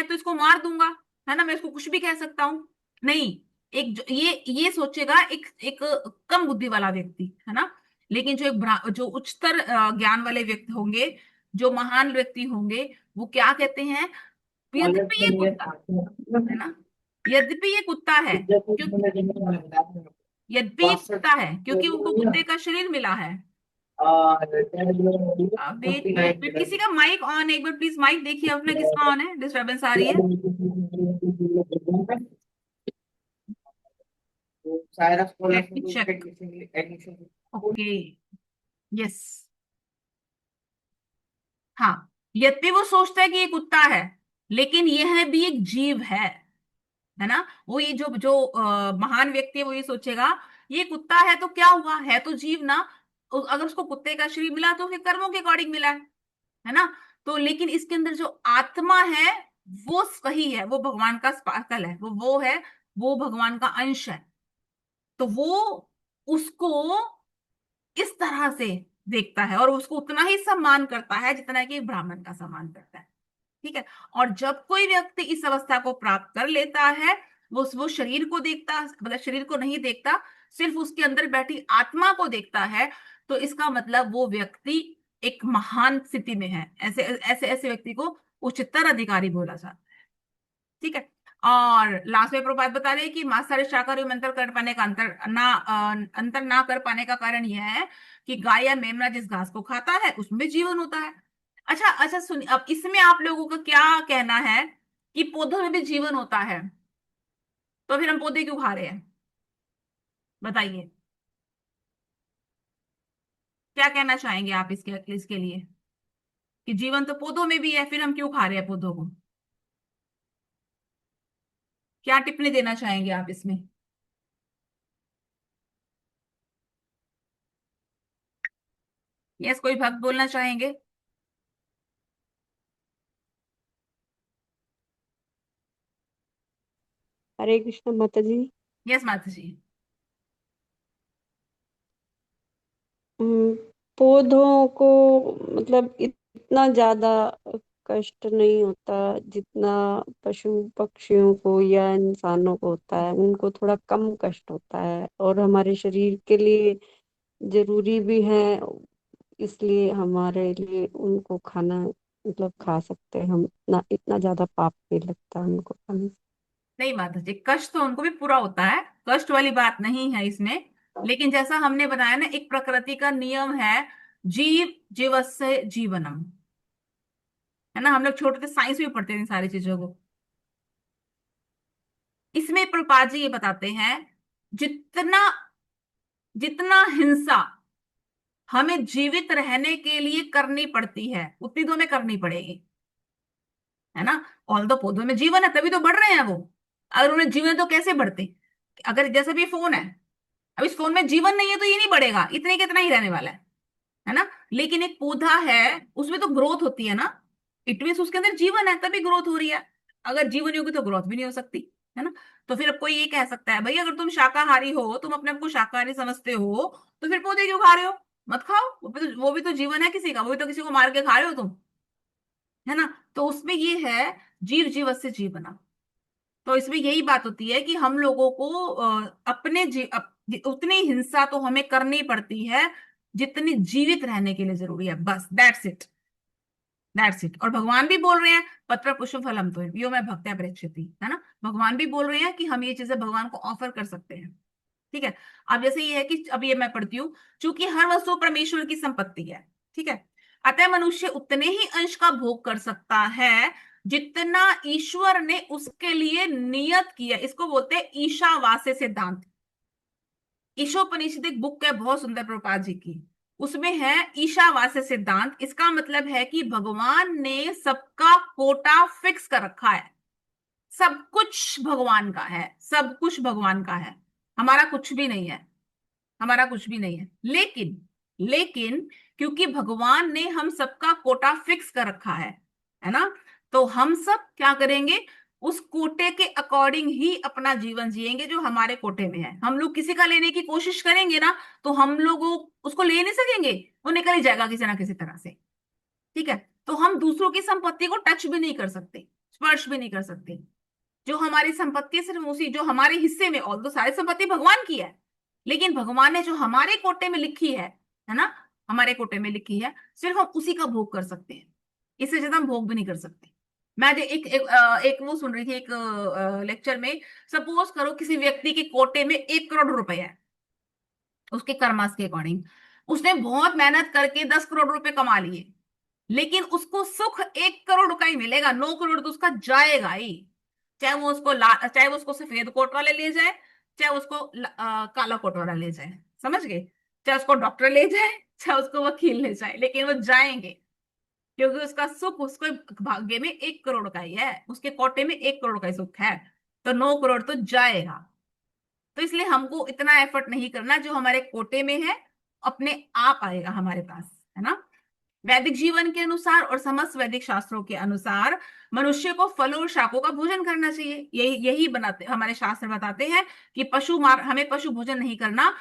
[SPEAKER 1] तो इसको मार दूंगा, है ना, मैं इसको कुछ भी कह सकता हूं, नहीं। ये सोचेगा एक एक कम बुद्धि वाला व्यक्ति, है ना। लेकिन जो उच्चतर ज्ञान वाले व्यक्ति होंगे, जो महान व्यक्ति होंगे, वो क्या कहते हैं? यद्यपि ये कुत्ता, है ना, यद्यपि ये कुत्ता है, क्यों, यद्यपि ये कुत्ता है क्योंकि उनको कुत्ते का शरीर मिला है। वेट वेट वेट, किसी का माइक ऑन है? एक बार प्लीज माइक देखिए अपना, किसका ऑन है? डिस्टरबेंस आ रही है। Let me check. Okay, yes, हाँ। यद्यपि वो सोचता है कि ये कुत्ता है, लेकिन यह भी एक जीव है ना। वो ये जो जो महान व्यक्ति है, वो ये सोचेगा ये कुत्ता है तो क्या हुआ, है तो जीव ना। अगर उसको कुत्ते का शरीर मिला तो उसके कर्मों के अकॉर्डिंग मिला है ना। तो लेकिन इसके अंदर जो आत्मा है, वो सही है, वो भगवान का स्पार्कल है, वो है, वो भगवान का अंश है। तो वो उसको इस तरह से देखता है और उसको उतना ही सम्मान करता है जितना कि एक ब्राह्मण का सम्मान करता है। ठीक है। और जब कोई व्यक्ति इस अवस्था को प्राप्त कर लेता है, वो शरीर को देखता, मतलब शरीर को नहीं देखता, सिर्फ उसके अंदर बैठी आत्मा को देखता है, तो इसका मतलब वो व्यक्ति एक महान स्थिति में है। ऐसे ऐसे ऐसे व्यक्ति को उच्चतर अधिकारी बोला जाता है। ठीक है। और लास्ट में प्रभुपाद बता रहे हैं कि मांसाहारी शाकाहारी में अंतर कर पाने का अंतर ना कर पाने का कारण यह है कि गाय या मेमना जिस घास को खाता है उसमें जीवन होता है। अच्छा अच्छा, सुनिए, अब इसमें आप लोगों का क्या कहना है कि पौधों में भी जीवन होता है, तो फिर हम पौधे क्यों खा रहे हैं? बताइए, क्या कहना चाहेंगे आप इसके इसके लिए, कि जीवन तो पौधों में भी है, फिर हम क्यों खा रहे हैं पौधों को? क्या टिप्पणी देना चाहेंगे आप इसमें? यस, कोई भक्त बोलना चाहेंगे?
[SPEAKER 2] हरे कृष्ण माता जी।
[SPEAKER 1] यस माता जी।
[SPEAKER 2] हम्म, पौधों को मतलब इतना ज्यादा कष्ट नहीं होता जितना पशु पक्षियों को या इंसानों को होता है। उनको थोड़ा कम कष्ट होता है और हमारे शरीर के लिए जरूरी भी है, इसलिए हमारे लिए उनको खाना मतलब खा सकते हैं हम। ना इतना ज्यादा पाप नहीं लगता उनको खाने से।
[SPEAKER 1] नहीं माता जी, कष्ट तो उनको भी पूरा होता है, कष्ट वाली बात नहीं है इसमें। लेकिन जैसा हमने बताया ना, एक प्रकृति का नियम है, जीव जीवस्य जीवनम, है ना। हम लोग छोटे थे, साइंस में पढ़ते थे इन सारी चीजों को। इसमें प्रभुपाद जी ये बताते हैं, जितना जितना हिंसा हमें जीवित रहने के लिए करनी पड़ती है उतनी तो हमें करनी पड़ेगी, है ना। ऑल दो पौधों में जीवन है तभी तो बढ़ रहे हैं वो। अगर उन्हें जीवन तो कैसे बढ़ते? अगर जैसे भी फोन है, अब इस फोन में जीवन नहीं है तो ये नहीं बढ़ेगा, इतने कितना ही रहने वाला है ना। लेकिन एक पौधा है, उसमें तो ग्रोथ होती है ना, इट मीन्स उसके अंदर जीवन है तभी ग्रोथ हो रही है। अगर जीवन नहीं होगी तो ग्रोथ भी नहीं हो सकती, है ना। तो फिर अब कोई ये कह सकता है, भाई अगर तुम शाकाहारी हो, तुम अपने आप को शाकाहारी समझते हो, तो फिर पौधे क्यों खा रहे हो? मत खाओ, वो भी तो जीवन है किसी का, वो भी तो किसी को मार के खा रहे हो तुम, है ना। तो उसमें ये है, जीव जीवस्य जीवना। तो इसमें यही बात होती है कि हम लोगों को उतनी हिंसा तो हमें करनी पड़ती है जितनी जीवित रहने के लिए जरूरी है, बस दैट्स इट, दैट्स इट। और भगवान भी बोल रहे हैं, पत्र पुष्प फलम तो यो मैं भक्त्या परीक्षिति, है ना। भगवान भी बोल रहे हैं कि हम ये चीजें भगवान को ऑफर कर सकते हैं, ठीक है। अब जैसे ये है कि अब ये मैं पढ़ती हूँ, चूंकि हर वस्तु परमेश्वर की संपत्ति है, ठीक है, अतः मनुष्य उतने ही अंश का भोग कर सकता है जितना ईश्वर ने उसके लिए नियत किया। इसको बोलते हैं ईशावास्य सिद्धांत। ईशोपनिषद एक बुक है बहुत सुंदर प्रभुपाद जी की, उसमें है ईशावास्य सिद्धांत। इसका मतलब है कि भगवान ने सबका कोटा फिक्स कर रखा है, सब कुछ भगवान का है, सब कुछ भगवान का है, हमारा कुछ भी नहीं है, हमारा कुछ भी नहीं है। लेकिन क्योंकि भगवान ने हम सबका कोटा फिक्स कर रखा है ना, तो हम सब क्या करेंगे, उस कोटे के अकॉर्डिंग ही अपना जीवन जिएंगे जो हमारे कोटे में है। हम लोग किसी का लेने की कोशिश करेंगे ना, तो हम लोग उसको ले नहीं सकेंगे, वो निकल ही जाएगा किसी ना किसी तरह से, ठीक है। तो हम दूसरों की संपत्ति को टच भी नहीं कर सकते, स्पर्श भी नहीं कर सकते। जो हमारी संपत्ति है सिर्फ उसी, जो हमारे हिस्से में, और तो सारी संपत्ति भगवान की है, लेकिन भगवान ने जो हमारे कोटे में लिखी है ना, हमारे कोटे में लिखी है, सिर्फ हम उसी का भोग कर सकते हैं, इससे ज्यादा हम भोग भी नहीं कर सकते। मैं आज एक वो सुन रही थी एक लेक्चर में, सपोज करो किसी व्यक्ति के कोटे में 1 करोड़ रुपए है, उसके कर्मास के अकॉर्डिंग, उसने बहुत मेहनत करके 10 करोड़ रुपए कमा लिए, लेकिन उसको सुख 1 करोड़ का ही मिलेगा, 9 करोड़ तो उसका जाएगा ही। चाहे वो उसको सफेद कोट वाले ले जाए, चाहे उसको काला कोट वाला ले जाए, समझ गए, चाहे उसको डॉक्टर ले जाए, चाहे उसको वकील ले जाए, लेकिन वो जाएंगे, क्योंकि उसका सुख उसके भाग्य में 1 करोड़ का ही है, उसके कोटे में 1 करोड़ का ही सुख है, तो 9 करोड़ तो जाएगा। तो इसलिए हमको इतना एफर्ट नहीं करना, जो हमारे कोटे में है अपने आप आएगा हमारे पास, है ना। वैदिक जीवन के अनुसार और समस्त वैदिक शास्त्रों के अनुसार मनुष्य को फलों और शाकों का भोजन करना चाहिए। यही यही बनाते हमारे शास्त्र बताते हैं कि हमें पशु भोजन नहीं करना,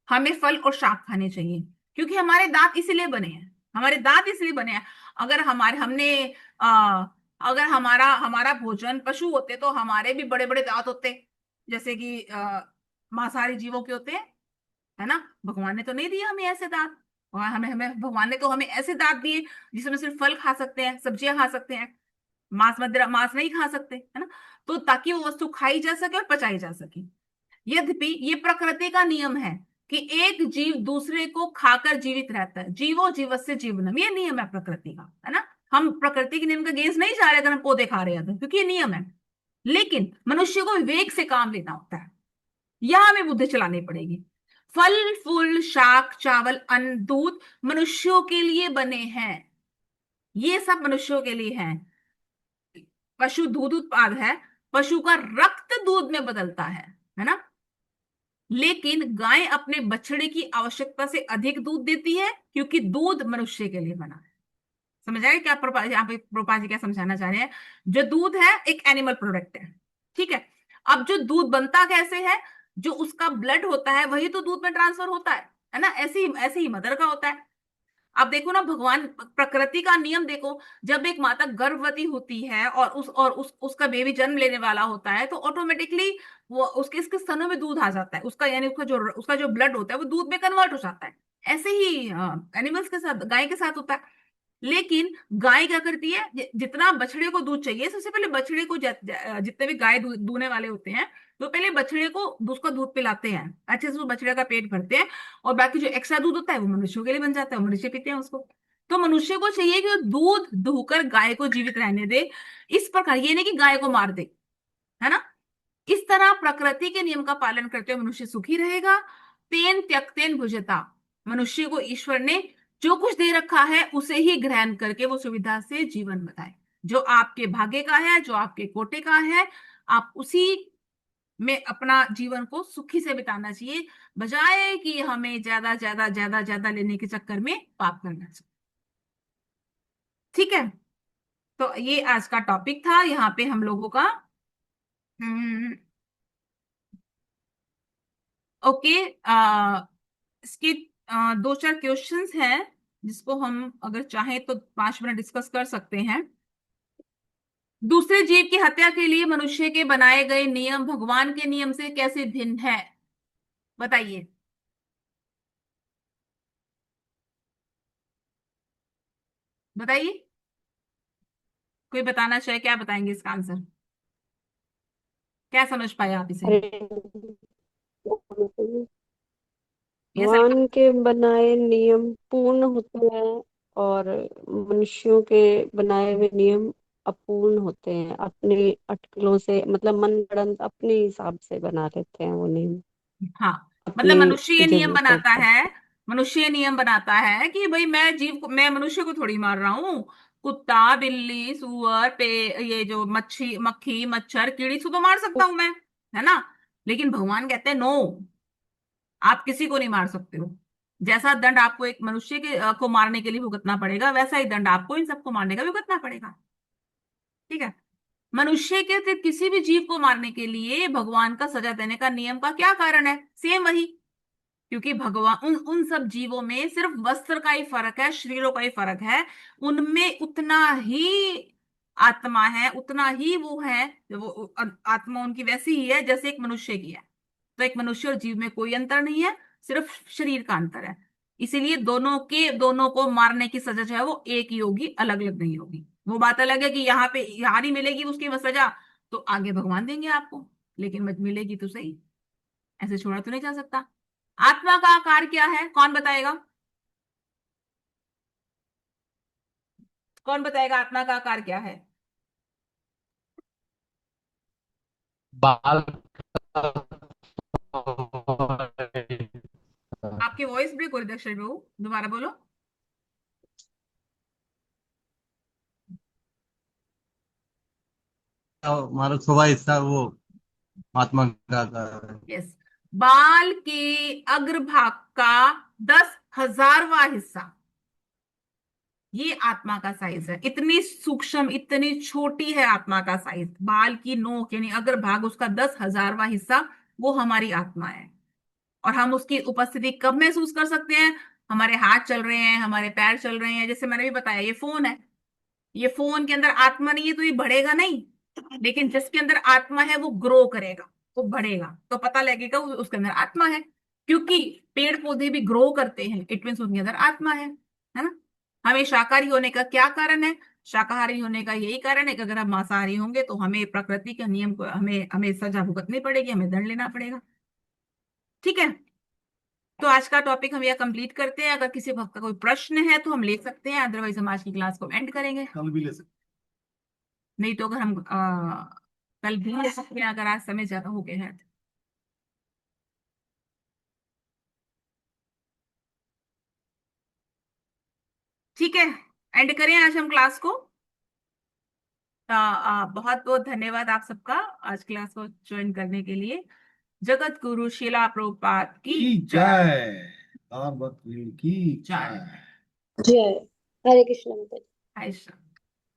[SPEAKER 1] हमें फल और शाक खाने चाहिए, क्योंकि हमारे दांत इसलिए बने हैं, हमारे दांत इसलिए बने हैं। अगर हमारे हमने आ, अगर हमारा हमारा भोजन पशु होते तो हमारे भी बड़े बड़े दांत होते, जैसे कि मांसाहारी जीवों के होते हैं, है ना। भगवान ने तो नहीं दिया हमें ऐसे दांत, और हमें हमें भगवान ने तो हमें ऐसे दांत दिए जिसमें सिर्फ फल खा सकते हैं, सब्जियां खा सकते हैं, मांस नहीं खा सकते, है ना। तो ताकि वो वस्तु खाई जा सके और पचाई जा सके। यद्यपि ये प्रकृति का नियम है कि एक जीव दूसरे को खाकर जीवित रहता है, जीवो जीवस्य जीवनम, ये नियम है प्रकृति का, है ना। हम प्रकृति के नियम का अगेंस्ट नहीं जा रहे अगर हम पौधे खा रहे हैं तो, क्योंकि ये नियम है। लेकिन मनुष्य को विवेक से काम लेना होता है, यहां हमें बुद्धि चलानी पड़ेगी। फल फूल शाक चावल अन्न दूध मनुष्यों के लिए बने हैं, ये सब मनुष्यों के लिए हैं। पशु दूध उत्पाद है, पशु का रक्त दूध में बदलता है ना। लेकिन गाय अपने बछड़े की आवश्यकता से अधिक दूध देती है, क्योंकि दूध मनुष्य के लिए बना है। समझ आए क्या यहाँ पे प्रोपा जी क्या समझाना चाह रहे हैं? जो दूध है एक एनिमल प्रोडक्ट है, ठीक है। अब जो दूध बनता कैसे है, जो उसका ब्लड होता है वही तो दूध में ट्रांसफर होता है ना। ऐसे ही मदर का होता है। अब देखो ना, भगवान प्रकृति का नियम देखो, जब एक माता गर्भवती होती है और उसका बेबी जन्म लेने वाला होता है, तो ऑटोमेटिकली वो इसके स्तनों में दूध आ जाता है, उसका यानी उसका जो ब्लड होता है वो दूध में कन्वर्ट हो जाता है। ऐसे ही एनिमल्स के साथ, गाय के साथ होता है। लेकिन गाय क्या करती है, जितना बछड़े को दूध चाहिए, सबसे पहले बछड़े को जितने भी गाय दूने वाले होते हैं, तो पहले बछड़े को उसका दूध पिलाते हैं, अच्छे से वो बछड़े का पेट भरते हैं, और बाकी जो एक्स्ट्रा दूध होता है वो मनुष्यों के लिए बन जाता है, मनुष्य पीते हैं उसको। तो मनुष्य को चाहिए कि वो दूध दुहकर गाय को जीवित रहने दे। इस प्रकार ये नहीं कि गाय को मार दे, है ना। इस तरह प्रकृति के नियम का पालन करते हुए मनुष्य सुखी रहेगा। तेन त्यक्तेन भुजता, मनुष्य को ईश्वर ने जो कुछ दे रखा है उसे ही ग्रहण करके वो सुविधा से जीवन बताए। जो आपके भाग्य का है, जो आपके कोटे का है, आप उसी में अपना जीवन को सुखी से बिताना चाहिए, बजाय कि हमें ज्यादा ज्यादा ज्यादा ज्यादा लेने के चक्कर में पाप करना चाहिए। ठीक है, तो ये आज का टॉपिक था, यहाँ पे हम लोगों का। ओके। इसके दो चार क्वेश्चंस हैं, जिसको हम अगर चाहें तो 5 मिनट डिस्कस कर सकते हैं। दूसरे जीव की हत्या के लिए मनुष्य के बनाए गए नियम भगवान के नियम से कैसे भिन्न है, बताइए। बताइए, कोई बताना चाहे, क्या बताएंगे इसका आंसर, क्या समझ पाए आप इसे।
[SPEAKER 2] अरे,
[SPEAKER 1] ये सर।
[SPEAKER 2] भगवान के बनाए नियम पूर्ण होते हैं और मनुष्यों के बनाए हुए नियम अपूर्ण होते हैं। अपनी अटकलों से, मतलब मन गढ़ंत अपने हिसाब से बना लेते हैं वो नियम,
[SPEAKER 1] हाँ, मतलब
[SPEAKER 2] अपनी
[SPEAKER 1] मनुष्य ये नियम
[SPEAKER 2] जरूरतों
[SPEAKER 1] बनाता
[SPEAKER 2] पर।
[SPEAKER 1] है, मनुष्य ये नियम बनाता है कि भाई मैं जीव को, मैं मनुष्य को थोड़ी मार रहा हूँ। कुत्ता, बिल्ली, सुअर, पे ये जो मच्छी, मक्खी, मच्छर, कीड़ी को तो मार सकता हूं मैं, है ना। लेकिन भगवान कहते हैं नो, आप किसी को नहीं मार सकते हो। जैसा दंड आपको एक मनुष्य के को मारने के लिए भुगतना पड़ेगा, वैसा ही दंड आपको इन सबको मारने का भी भुगतना पड़ेगा। ठीक है। मनुष्य के अतिरिक्त किसी भी जीव को मारने के लिए भगवान का सजा देने का नियम का क्या कारण है, सेम वही। क्योंकि भगवान उन उन सब जीवों में सिर्फ वस्त्र का ही फर्क है, शरीरों का ही फर्क है। उनमें उतना ही आत्मा है, उतना ही वो है, वो आत्मा उनकी वैसी ही है जैसे एक मनुष्य की है। तो एक मनुष्य और जीव में कोई अंतर नहीं है, सिर्फ शरीर का अंतर है। इसीलिए दोनों को मारने की सजा जो है वो एक ही होगी, अलग अलग नहीं होगी। वो बात अलग है कि यहाँ पे यहाँ नहीं मिलेगी उसकी वो सजा, तो आगे भगवान देंगे आपको, लेकिन मत मिलेगी तो सही, ऐसे छोड़ा तो नहीं जा सकता। आत्मा का आकार क्या है, कौन बताएगा, कौन बताएगा आत्मा का आकार क्या है।
[SPEAKER 3] बाल
[SPEAKER 1] आपकी वॉइस ब्रेक हो रही है दक्षिण बाबू, दोबारा बोलो।
[SPEAKER 3] हमारा सुबह हिस्सा वो महात्मा का था।
[SPEAKER 1] यस, बाल के अग्रभाग का 10,000वां हिस्सा, ये आत्मा का साइज है। इतनी सूक्ष्म, इतनी छोटी है आत्मा का साइज। बाल की नोक यानी अग्रभाग, उसका 10,000वां हिस्सा, वो हमारी आत्मा है। और हम उसकी उपस्थिति कब महसूस कर सकते हैं, हमारे हाथ चल रहे हैं, हमारे पैर चल रहे हैं। जैसे मैंने भी बताया, ये फोन है, ये फोन के अंदर आत्मा नहीं है तो ये बढ़ेगा नहीं, लेकिन जिसके अंदर आत्मा है वो ग्रो करेगा, वो बढ़ेगा, तो पता लगेगा उसके अंदर आत्मा है। क्योंकि पेड़ पौधे भी ग्रो करते हैं, इट मीन्स उनके अंदर आत्मा है ना। हमें शाकाहारी होने का क्या कारण है, शाकाहारी होने का यही कारण है कि अगर हम मांसाहारी होंगे तो हमें प्रकृति के नियम को, हमें हमें सजा भुगतनी पड़ेगी, हमें दंड लेना पड़ेगा। ठीक है, तो आज का टॉपिक हम यह कंप्लीट करते हैं। अगर किसी भक्त का कोई प्रश्न है तो हम ले सकते हैं, अदरवाइज हम आज की क्लास को एंड करेंगे। कल भी ले सकते, नहीं तो अगर हम कल भी ले सकते हैं, अगर आज समय ज्यादा हो गया है तो। ठीक है, एंड करें आज हम क्लास को। बहुत बहुत धन्यवाद आप सबका आज क्लास को ज्वाइन करने के लिए। जगत गुरु शिला प्रभुपाद की जय। और की जय।
[SPEAKER 2] जय हरे कृष्ण माता जी।
[SPEAKER 1] आयशा।